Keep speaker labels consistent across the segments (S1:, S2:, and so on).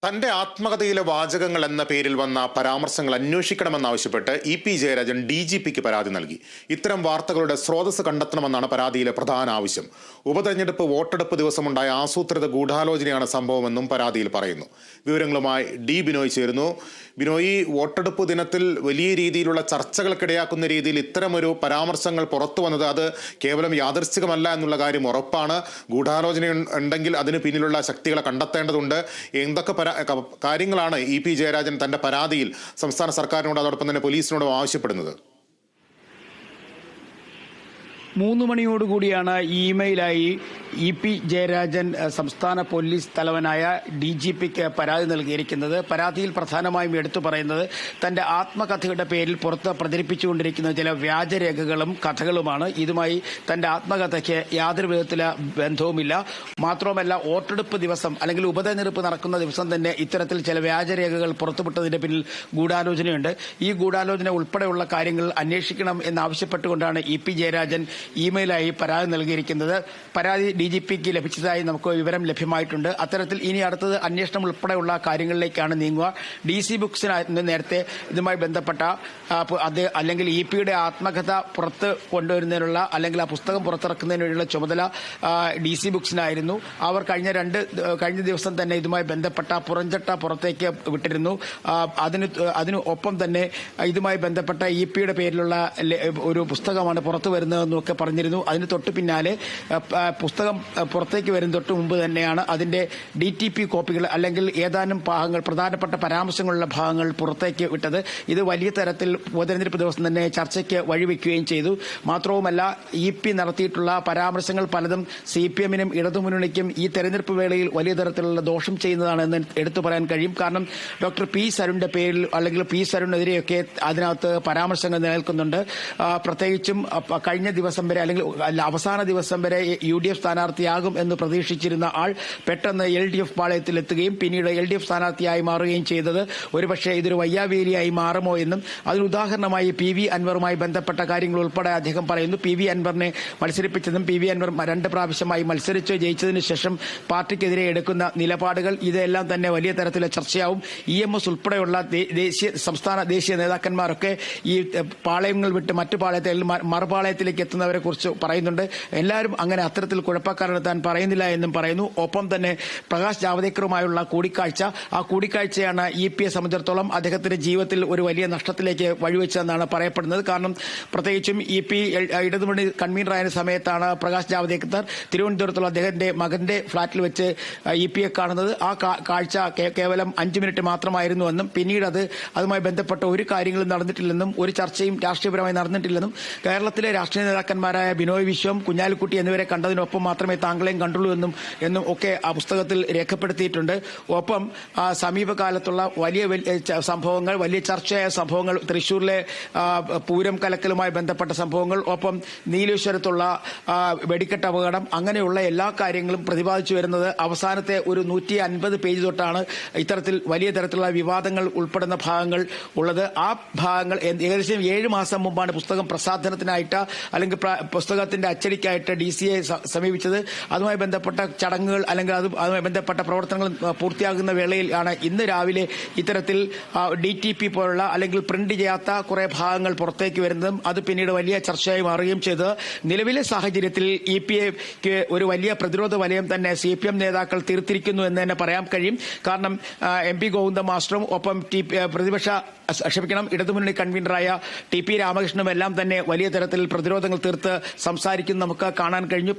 S1: തന്റെ ആത്മകഥയിലെ വാചകങ്ങൾ എന്ന പേരിൽ വന്ന പരാമർശങ്ങൾ അന്വേഷിക്കണമെന്നാവശ്യപ്പെട്ട് ഇ.പി. ജയരാജൻ DGPക്ക് പരാതി നൽകി. ഇത്തരം വാർത്തകളുടെ സ്രോതസ് കണ്ടെത്തണമെന്നാണ് പരാതിയിലെ പ്രധാന ആവശ്യം. ഉപതെരഞ്ഞെടുപ്പ് വോട്ടെടുപ്പ് ദിവസമുണ്ടായ ആസൂത്രിത ഗൂഢാലോചനയാണ് സംഭവമെന്നും പരാതിയിൽ പറയുന്നു. വിവരങ്ങളുമായി ബിനോയ് ചേരുന്നു. ബിനോയ്, വോട്ടെടുപ്പ് ദിനത്തിൽ വലിയ രീതിയിലുള്ള ചർച്ചകൾക്കിടയാക്കുന്ന രീതിയിൽ ഇത്തരമൊരു പരാമർശങ്ങൾ പുറത്തു വന്നത് അത് കേവലം യാദൃശ്ചികമല്ല എന്നുള്ള കാര്യം ഉറപ്പാണ്. ഗൂഢാലോചന ഉണ്ടെങ്കിൽ അതിന് പിന്നിലുള്ള ശക്തികളെ കണ്ടെത്തേണ്ടതുണ്ട്. എന്തൊക്കെ കാര്യങ്ങളാണ് ഇ.പി. ജയരാജൻ തന്റെ പരാതിയിൽ സംസ്ഥാന സർക്കാരിനോട് അതോടൊപ്പം തന്നെ പോലീസിനോടും ആവശ്യപ്പെടുന്നത്?
S2: 3 മണിയോടുകൂടിയാണ് ഇമെയിലായി ഇ.പി. ജയരാജൻ സംസ്ഥാന പോലീസ് തലവനായ DGPക്ക് പരാതി നൽകിയിരിക്കുന്നത്. പരാതിയിൽ പ്രധാനമായും എടുത്തു പറയുന്നത് തന്റെ ആത്മകഥയുടെ പേരിൽ പുറത്ത് പ്രചരിപ്പിച്ചുകൊണ്ടിരിക്കുന്ന ചില വ്യാജരേഖകളും കഥകളുമാണ്. ഇതുമായി തന്റെ ആത്മകഥയ്ക്ക് യാതൊരു വിധത്തിലുള്ള ബന്ധവുമില്ല. മാത്രവുമല്ല, വോട്ടെടുപ്പ് ദിവസം അല്ലെങ്കിൽ ഉപതെരഞ്ഞെടുപ്പ് നടക്കുന്ന ദിവസം തന്നെ ഇത്തരത്തിൽ ചില വ്യാജരേഖകൾ പുറത്തുവിട്ടതിന്റെ പിന്നിൽ ഗൂഢാലോചനയുണ്ട്. ഈ ഗൂഢാലോചന ഉൾപ്പെടെയുള്ള കാര്യങ്ങൾ അന്വേഷിക്കണം എന്നാവശ്യപ്പെട്ടുകൊണ്ടാണ് ഇ.പി. ജയരാജൻ ഇമെയിലായി പരാതി നൽകിയിരിക്കുന്നത്. പരാതി DGPക്ക് ലഭിച്ചതായി നമുക്ക് വിവരം ലഭ്യമായിട്ടുണ്ട്. അത്തരത്തിൽ ഇനി അടുത്തത് അന്വേഷണം ഉൾപ്പെടെയുള്ള കാര്യങ്ങളിലേക്കാണ് നീങ്ങുക. DC ബുക്സിനായിരുന്നു നേരത്തെ ഇതുമായി ബന്ധപ്പെട്ട അല്ലെങ്കിൽ ഇ.പിയുടെ ആത്മകഥ പുറത്ത് കൊണ്ടുവരുന്നതിനുള്ള അല്ലെങ്കിൽ ആ പുസ്തകം പുറത്തിറക്കുന്നതിനുള്ള ചുമതല DC ബുക്സിനായിരുന്നു. അവർ കഴിഞ്ഞ ദിവസം തന്നെ ഇതുമായി ബന്ധപ്പെട്ട പുറംചട്ട പുറത്തേക്ക് വിട്ടിരുന്നു. അതിന് ഒപ്പം തന്നെ ഇതുമായി ബന്ധപ്പെട്ട ഇ.പിയുടെ പേരിലുള്ള ഒരു പുസ്തകമാണ് പുറത്തു വരുന്നതെന്നൊക്കെ പറഞ്ഞിരുന്നു. അതിന് തൊട്ട് പിന്നാലെ പുസ്തകം പുറത്തേക്ക് വരുന്ന തൊട്ട് മുമ്പ് തന്നെയാണ് അതിന്റെ DTP കോപ്പികൾ അല്ലെങ്കിൽ ഏതാനും ഭാഗങ്ങൾ, പ്രധാനപ്പെട്ട പരാമർശങ്ങളുള്ള ഭാഗങ്ങൾ പുറത്തേക്ക് വിട്ടത്. ഇത് വലിയ തരത്തിൽ ഉപതെരഞ്ഞെടുപ്പ് ദിവസം തന്നെ ചർച്ചയ്ക്ക് വഴിവെക്കുകയും ചെയ്തു. മാത്രവുമല്ല, ഇ.പി. നടത്തിയിട്ടുള്ള പരാമർശങ്ങൾ പലതും CPM-നും ഇടതുമുന്നണിക്കും ഈ തെരഞ്ഞെടുപ്പ് വേളയിൽ വലിയ തരത്തിലുള്ള ദോഷം ചെയ്യുന്നതാണെന്ന് എടുത്തു പറയാൻ കഴിയും. കാരണം ഡോക്ടർ പി സരുണിന്റെ പേരിൽ അല്ലെങ്കിൽ പി സരുണിനെതിരെയൊക്കെ അതിനകത്ത് പരാമർശങ്ങൾ നിലനിൽക്കുന്നുണ്ട്. പ്രത്യേകിച്ചും കഴിഞ്ഞ ദിവസം വരെ അല്ലെങ്കിൽ അവസാന ദിവസം വരെ UDF സ്ഥാനാർത്ഥിയാകും എന്ന് പ്രതീക്ഷിച്ചിരുന്ന ആൾ പെട്ടെന്ന് LDF പാളയത്തിലെത്തുകയും പിന്നീട് LDF സ്ഥാനാർത്ഥിയായി മാറുകയും ചെയ്തത് ഒരുപക്ഷെ ഇതൊരു വയ്യാവേലിയായി മാറുമോ എന്നും അതിന് ഉദാഹരണമായി PV അൻവറുമായി ബന്ധപ്പെട്ട കാര്യങ്ങൾ ഉൾപ്പെടെ അദ്ദേഹം പറയുന്നു. PV അൻവറിനെ മത്സരിപ്പിച്ചതും PV അൻവർ 2 പ്രാവശ്യമായി മത്സരിച്ച് ജയിച്ചതിന് ശേഷം പാർട്ടിക്കെതിരെ എടുക്കുന്ന നിലപാടുകൾ ഇതെല്ലാം തന്നെ വലിയ തരത്തിലുള്ള ചർച്ചയാവും. EMS ഉൾപ്പെടെയുള്ള ദേശീയ നേതാക്കന്മാരൊക്കെ ഈ പാളയങ്ങൾ വിട്ട് മറ്റു പാളയത്തിൽ മറുപാളയത്തിലേക്ക് എത്തുന്നവരെ കുറിച്ച് പറയുന്നുണ്ട്. എല്ലാവരും അങ്ങനെ അത്തരത്തിൽ കുഴപ്പക്കാരാണ് താൻ പറയുന്നില്ല എന്നും പറയുന്നു. ഒപ്പം തന്നെ പ്രകാശ് ജാവദേക്കറുമായുള്ള കൂടിക്കാഴ്ച, ആ കൂടിക്കാഴ്ചയാണ് ഇ.പിയെ സംബന്ധിച്ചിടത്തോളം അദ്ദേഹത്തിന്റെ ജീവിതത്തിൽ ഒരു വലിയ നഷ്ടത്തിലേക്ക് വഴിവെച്ചതെന്നാണ് പറയപ്പെടുന്നത്. കാരണം പ്രത്യേകിച്ചും ഇ.പി ഇടതുമുന്നണി കൺവീനറായ സമയത്താണ് പ്രകാശ് ജാവദേക്കർ തിരുവനന്തപുരത്തുള്ള അദ്ദേഹത്തിന്റെ മകന്റെ ഫ്ളാറ്റിൽ വെച്ച് ഇ.പിയെ കാണുന്നത്. ആ കാഴ്ച കേവലം 5 മിനിറ്റ് മാത്രമായിരുന്നുവെന്നും പിന്നീട് അതുമായി ബന്ധപ്പെട്ട ഒരു കാര്യങ്ങളും നടന്നിട്ടില്ലെന്നും ഒരു ചർച്ചയും രാഷ്ട്രീയപരമായി നടന്നിട്ടില്ലെന്നും കേരളത്തിലെ രാഷ്ട്രീയ നേതാക്കന്മാരായ ബിനോയ് വിശ്വം, കുഞ്ഞാലിക്കുട്ടി എന്നിവരെ കണ്ടതിനൊപ്പം മാത്രമേ താങ്കളെയും കണ്ടുള്ളൂ എന്നും ഒക്കെ ആ പുസ്തകത്തിൽ രേഖപ്പെടുത്തിയിട്ടുണ്ട്. ഒപ്പം സമീപകാലത്തുള്ള വലിയ സംഭവങ്ങൾ, വലിയ ചർച്ചയായ സംഭവങ്ങൾ, തൃശൂരിലെ പൂരം കലക്കലുമായി ബന്ധപ്പെട്ട സംഭവങ്ങൾ, ഒപ്പം നീലേശ്വരത്തുള്ള വെടിക്കെട്ട് അപകടം, അങ്ങനെയുള്ള എല്ലാ കാര്യങ്ങളും പ്രതിപാദിച്ചു വരുന്നത് അവസാനത്തെ ഒരു 150 പേജ് തൊട്ടാണ് ഇത്തരത്തിൽ വലിയ തരത്തിലുള്ള വിവാദങ്ങൾ ഉൾപ്പെടുന്ന ഭാഗങ്ങൾ ഉള്ളത്. ആ ഭാഗങ്ങൾ ഏകദേശം 7 മാസം മുമ്പാണ് പുസ്തകം പ്രസാധനത്തിനായിട്ട് അല്ലെങ്കിൽ പുസ്തകത്തിന്റെ അച്ചടിക്കായിട്ട് DCയെ സമീപിച്ചത്. അതുമായി ബന്ധപ്പെട്ട ചടങ്ങുകൾ അല്ലെങ്കിൽ അതുമായി ബന്ധപ്പെട്ട പ്രവർത്തനങ്ങൾ പൂർത്തിയാകുന്ന വേളയിലാണ് ഇന്ന് രാവിലെ ഇത്തരത്തിൽ DTP പോലുള്ള അല്ലെങ്കിൽ പ്രിന്റ് ചെയ്യാത്ത കുറെ ഭാഗങ്ങൾ പുറത്തേക്ക് വരുന്നതും അത് പിന്നീട് വലിയ ചർച്ചയായി മാറുകയും ചെയ്തത്. നിലവിലെ സാഹചര്യത്തിൽ ഇ.പിക്ക് ഒരു വലിയ പ്രതിരോധ വലയം തന്നെ CPM നേതാക്കൾ തീർത്തിരിക്കുന്നു എന്ന് തന്നെ പറയാൻ കഴിയും. കാരണം MP ഗോവിന്ദ മാസ്റ്ററും ഒപ്പം ഇടതുമുന്നണി കൺവീനറായ TP രാമകൃഷ്ണനും എല്ലാം തന്നെ വലിയ തരത്തിൽ പ്രതിരോധങ്ങൾ തീർത്ത് സംസാരിക്കുന്നത് നമുക്ക് കാണാൻ കഴിഞ്ഞു.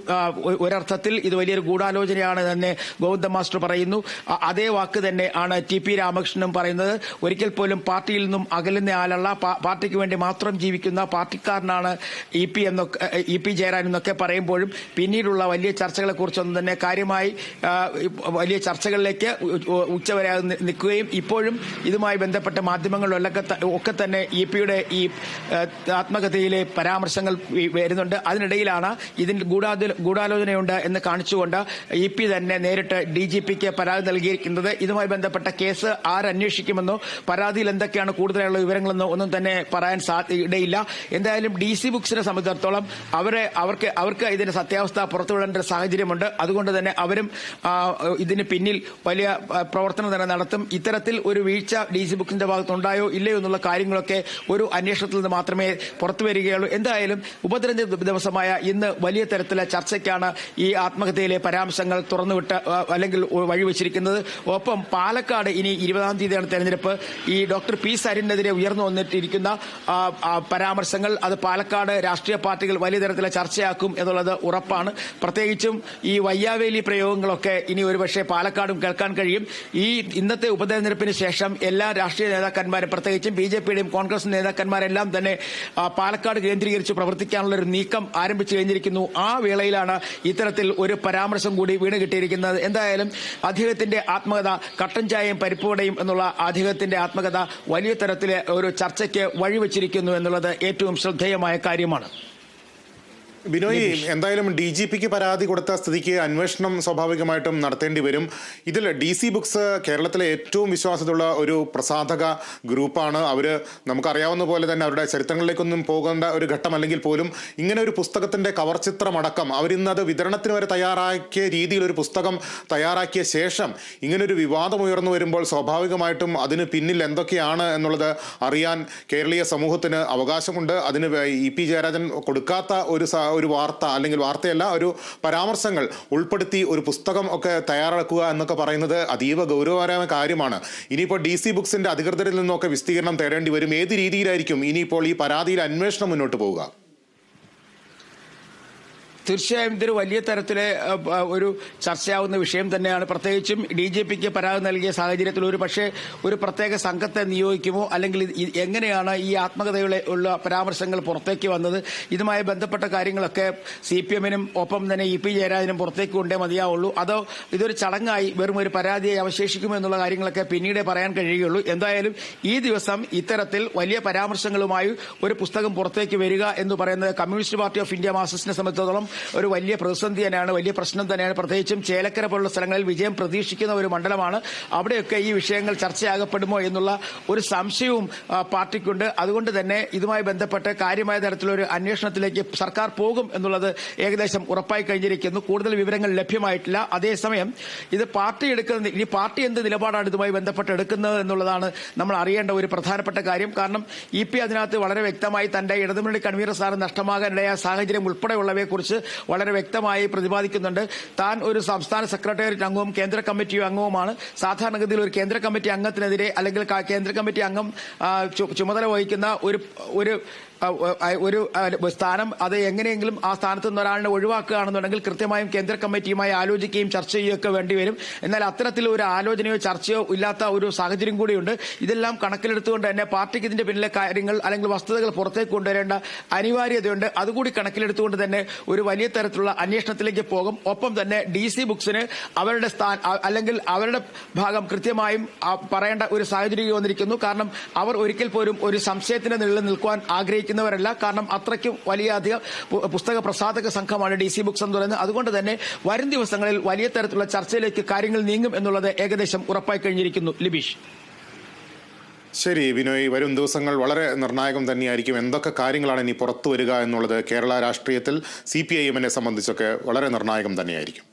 S2: ഒരർത്ഥത്തിൽ ഇത് വലിയൊരു ഗൂഢാലോചനയാണ് തന്നെ ഗോവിന്ദ മാസ്റ്റർ പറയുന്നു. അതേ വാക്ക് തന്നെ ആണ് TP രാമകൃഷ്ണനും പറയുന്നത്. ഒരിക്കൽ പോലും പാർട്ടിയിൽ നിന്നും അകലുന്ന ആളല്ല, പാർട്ടിക്ക് വേണ്ടി മാത്രം ജീവിക്കുന്ന പാർട്ടിക്കാരനാണ് ഇ.പി. ജയരാജൻ എന്നൊക്കെ പറയുമ്പോഴും പിന്നീടുള്ള വലിയ ചർച്ചകളെ കുറിച്ചൊന്നും തന്നെ കാര്യമായി വലിയ ചർച്ചകളിലേക്ക് ഉച്ചവരെ നിൽക്കുകയും ഇപ്പോഴും ഇതുമായി ബന്ധപ്പെട്ട മാധ്യമങ്ങളിലെല്ലാം ഒക്കെ തന്നെ EP-യുടെ ഈ ആത്മകഥയിലെ പരാമർശങ്ങൾ വരുന്നുണ്ട്. അതിനിടയിലാണ് ഇതിൽ ഗൂഢാലോചനയുണ്ട് എന്ന് കാണിച്ചുകൊണ്ട് EP തന്നെ നേരിട്ട് DGPക്ക് പരാതി നൽകിയിരിക്കുന്നത്. ഇതുമായി ബന്ധപ്പെട്ട കേസ് ആരന്വേഷിക്കുമെന്നോ പരാതിയിൽ എന്തൊക്കെയാണ് കൂടുതലുള്ള വിവരങ്ങളെന്നോ ഒന്നും തന്നെ പറയാൻ ഇടയില്ല. എന്തായാലും DC ബുക്സിനെ സംബന്ധിച്ചിടത്തോളം അവർക്ക് ഇതിന്റെ സത്യാവസ്ഥ പുറത്തുവിടേണ്ട ഒരു സാഹചര്യമുണ്ട്. അതുകൊണ്ട് തന്നെ അവരും ഇതിന് പിന്നിൽ വലിയ പ്രവർത്തനം തന്നെ നടത്തും. ഇത്തരത്തിൽ ഒരു വീഴ്ച DC ബുക്സിന്റെ ഭാഗത്തുണ്ടായോ ഇല്ലയോ എന്നുള്ള കാര്യങ്ങളൊക്കെ ഒരു അന്വേഷണത്തിൽ നിന്ന് മാത്രമേ പുറത്തു വരികയുള്ളൂ. എന്തായാലും ഉപതെരഞ്ഞെടുപ്പ് ദിവസമായ ഇന്ന് വലിയ തരത്തിലെ ചർച്ചയ്ക്കാണ് ഈ ആത്മഹത്യയിലെ പരാമർശങ്ങൾ തുറന്നുവിട്ട് അല്ലെങ്കിൽ വഴിവെച്ചിരിക്കുന്നത്. ഒപ്പം പാലക്കാട് ഇനി 20-ാം തീയതിയാണ് തെരഞ്ഞെടുപ്പ്. ഈ ഡോക്ടർ P. സരിനെതിരെ ഉയർന്നു വന്നിട്ടിരിക്കുന്ന പരാമർശങ്ങൾ അത് പാലക്കാട് രാഷ്ട്രീയ പാർട്ടികൾ വലിയ തരത്തിലെ ചർച്ചയാക്കും എന്നുള്ളത് ഉറപ്പാണ്. പ്രത്യേകിച്ചും ഈ വയ്യാവേലി പ്രയോഗങ്ങളൊക്കെ ഇനി ഒരുപക്ഷെ പാലക്കാടും കേൾക്കാൻ കഴിയും. ഈ ഇന്നത്തെ ഉപതെരഞ്ഞെടുപ്പിന് ശേഷം എല്ലാ രാഷ്ട്രീയ നേതാക്കന്മാരും പ്രത്യേകിച്ചും BJP-യുടെയും കോൺഗ്രസ് നേതാക്കന്മാരെല്ലാം തന്നെ പാലക്കാട് കേന്ദ്രീകരിച്ച് പ്രവർത്തിക്കാനുള്ള ഒരു നീക്കം ആരംഭിച്ചു കഴിഞ്ഞിരിക്കുന്നു. ആ വേളയിലാണ് ഇത്തരത്തിൽ ഒരു പരാമർശം കൂടി വീണ് കിട്ടിയിരിക്കുന്നത്. എന്തായാലും അദ്ദേഹത്തിന്റെ ആത്മകഥ കട്ടൻ ചായയും പരിപ്പുവടയും എന്നുള്ള അദ്ദേഹത്തിന്റെ ആത്മകഥ വലിയ തരത്തിലെ ഒരു ചർച്ചയ്ക്ക് വഴിവെച്ചിരിക്കുന്നു എന്നുള്ളത് ഏറ്റവും ശ്രദ്ധേയമായ കാര്യമാണ്.
S1: ബിനോയ്, എന്തായാലും DGPക്ക് പരാതി കൊടുത്ത സ്ഥിതിക്ക് അന്വേഷണം സ്വാഭാവികമായിട്ടും നടത്തേണ്ടി വരും. ഇതിൽ DC ബുക്സ് കേരളത്തിലെ ഏറ്റവും വിശ്വാസമുള്ള ഒരു പ്രസാധക ഗ്രൂപ്പാണ്. അവർ നമുക്കറിയാവുന്ന പോലെ തന്നെ അവരുടെ ചരിത്രങ്ങളിലേക്കൊന്നും പോകേണ്ട ഒരു ഘട്ടം അല്ലെങ്കിൽ പോലും ഇങ്ങനെ ഒരു പുസ്തകത്തിൻ്റെ കവർ ചിത്രമടക്കം അവരിന്നത് വിതരണത്തിന് വരെ തയ്യാറാക്കിയ രീതിയിൽ ഒരു പുസ്തകം തയ്യാറാക്കിയ ശേഷം ഇങ്ങനൊരു വിവാദം ഉയർന്നു വരുമ്പോൾ സ്വാഭാവികമായിട്ടും അതിന് പിന്നിൽ എന്തൊക്കെയാണ് എന്നുള്ളത് അറിയാൻ കേരളീയ സമൂഹത്തിന് അവകാശമുണ്ട്. അതിന് EP ജയരാജൻ കൊടുക്കാത്ത ഒരു വാർത്ത അല്ലെങ്കിൽ വാർത്തയല്ല, ഒരു പരാമർശങ്ങൾ ഉൾപ്പെടുത്തി ഒരു പുസ്തകം ഒക്കെ തയ്യാറാക്കുക എന്നൊക്കെ പറയുന്നത് അതീവ ഗൗരവകരമായ കാര്യമാണ്. ഇനിയിപ്പോൾ DC ബുക്സിന്റെ അധികൃതരിൽ നിന്നൊക്കെ വിസ്തീർണം തേടേണ്ടി വരും. ഏത് രീതിയിലായിരിക്കും ഇനിയിപ്പോൾ ഈ പരാതിയിൽ അന്വേഷണം മുന്നോട്ട് പോവുക?
S2: തീർച്ചയായും ഇതൊരു വലിയ തരത്തിലെ ഒരു ചർച്ചയാവുന്ന വിഷയം തന്നെയാണ്. പ്രത്യേകിച്ചും DGPക്ക് പരാതി നൽകിയ സാഹചര്യത്തിൽ ഒരു പ്രത്യേക സംഘത്തെ നിയോഗിക്കുമോ അല്ലെങ്കിൽ എങ്ങനെയാണ് ഈ ആത്മകഥയുടെ ഉള്ള പരാമർശങ്ങൾ പുറത്തേക്ക് വന്നത്, ഇതുമായി ബന്ധപ്പെട്ട കാര്യങ്ങളൊക്കെ CPM-നും ഒപ്പം തന്നെ EP ജയരാജനും പുറത്തേക്ക് കൊണ്ടേ മതിയാവുള്ളൂ. അതോ ഇതൊരു ചടങ്ങായി വെറും ഒരു പരാതിയായി അവശേഷിക്കുമോ എന്നുള്ള കാര്യങ്ങളൊക്കെ പിന്നീട് പറയാൻ കഴിയുകയുള്ളൂ. എന്തായാലും ഈ ദിവസം ഇത്തരത്തിൽ വലിയ പരാമർശങ്ങളുമായി ഒരു പുസ്തകം പുറത്തേക്ക് വരിക എന്ന് പറയുന്നത് കമ്മ്യൂണിസ്റ്റ് പാർട്ടി ഓഫ് ഇന്ത്യ മാർക്സിസ്റ്റിനെ സംബന്ധിച്ചിടത്തോളം ഒരു വലിയ പ്രതിസന്ധി തന്നെയാണ്, വലിയ പ്രശ്നം തന്നെയാണ്. പ്രത്യേകിച്ചും ചേലക്കര പോലുള്ള സ്ഥലങ്ങളിൽ വിജയം പ്രതീക്ഷിക്കുന്ന ഒരു മണ്ഡലമാണ്. അവിടെയൊക്കെ ഈ വിഷയങ്ങൾ ചർച്ചയാകപ്പെടുമോ എന്നുള്ള ഒരു സംശയവും പാർട്ടിക്കുണ്ട്. അതുകൊണ്ട് തന്നെ ഇതുമായി ബന്ധപ്പെട്ട് കാര്യമായ തരത്തിലൊരു അന്വേഷണത്തിലേക്ക് സർക്കാർ പോകും എന്നുള്ളത് ഏകദേശം ഉറപ്പായി കഴിഞ്ഞിരിക്കുന്നു. കൂടുതൽ വിവരങ്ങൾ ലഭ്യമായിട്ടില്ല. അതേസമയം ഇത് ഇനി പാർട്ടി എന്ത് നിലപാടാണ് ഇതുമായി ബന്ധപ്പെട്ട് എടുക്കുന്നത് എന്നുള്ളതാണ് നമ്മൾ അറിയേണ്ട ഒരു പ്രധാനപ്പെട്ട കാര്യം. കാരണം EP അതിനകത്ത് വളരെ വ്യക്തമായി തന്റെ ഇടതുമുന്നണി കൺവീനർ സ്ഥാനം നഷ്ടമാകാനിടയായ സാഹചര്യം ഉൾപ്പെടെയുള്ളവയെക്കുറിച്ച് വളരെ വ്യക്തമായി പ്രതിപാദിക്കുന്നുണ്ട്. താൻ ഒരു സംസ്ഥാന സെക്രട്ടേറിയറ്റ് അംഗവും കേന്ദ്ര കമ്മിറ്റി അംഗവുമാണ്. സാധാരണഗതിയിൽ ഒരു കേന്ദ്ര കമ്മിറ്റി അംഗത്തിനെതിരെ അല്ലെങ്കിൽ കേന്ദ്ര കമ്മിറ്റി അംഗം ചുമതല വഹിക്കുന്ന ഒരു സ്ഥാനം അത് എങ്ങനെയെങ്കിലും ആ സ്ഥാനത്ത് നിന്ന് ഒരാളിനെ ഒഴിവാക്കുകയാണെന്നുണ്ടെങ്കിൽ കൃത്യമായും കേന്ദ്ര കമ്മിറ്റിയുമായി ആലോചിക്കുകയും ചർച്ച ചെയ്യുകയൊക്കെ വേണ്ടിവരും. എന്നാൽ അത്തരത്തിൽ ഒരു ആലോചനയോ ചർച്ചയോ ഇല്ലാത്ത ഒരു സാഹചര്യം കൂടിയുണ്ട്. ഇതെല്ലാം കണക്കിലെടുത്തുകൊണ്ട് തന്നെ പാർട്ടിക്ക് ഇതിന്റെ പിന്നിലെ കാര്യങ്ങൾ അല്ലെങ്കിൽ വസ്തുതകൾ പുറത്തേക്ക് കൊണ്ടുവരേണ്ട അനിവാര്യതയുണ്ട്. അതുകൂടി കണക്കിലെടുത്തുകൊണ്ട് തന്നെ ഒരു വലിയ തരത്തിലുള്ള അന്വേഷണത്തിലേക്ക് പോകും. ഒപ്പം തന്നെ DC ബുക്സിന് അവരുടെ അല്ലെങ്കിൽ അവരുടെ ഭാഗം കൃത്യമായും പറയേണ്ട ഒരു സാഹചര്യം വന്നിരിക്കുന്നു. കാരണം അവർ ഒരിക്കൽ പോലും ഒരു സംശയത്തിന്റെ നിഴലിൽ നിൽക്കുവാൻ ആഗ്രഹിക്കുന്നവരല്ല. കാരണം അത്രയ്ക്കും വലിയ അധികം പുസ്തക പ്രസാധക സംഘമാണ് DC ബുക്സ് എന്ന് പറയുന്നത്. അതുകൊണ്ട് തന്നെ വരും ദിവസങ്ങളിൽ വലിയ തരത്തിലുള്ള ചർച്ചയിലേക്ക് കാര്യങ്ങൾ നീങ്ങും എന്നുള്ളത് ഏകദേശം ഉറപ്പായി കഴിഞ്ഞിരിക്കുന്നു. ലിബീഷ്.
S1: ശരി ബിനോയ്, വരും ദിവസങ്ങൾ വളരെ നിർണായകം തന്നെയായിരിക്കും. എന്തൊക്കെ കാര്യങ്ങളാണ് ഇനി പുറത്തു വരിക എന്നുള്ളത് കേരള രാഷ്ട്രീയത്തിൽ CPIM-നെ സംബന്ധിച്ചൊക്കെ വളരെ നിർണായകം തന്നെയായിരിക്കും.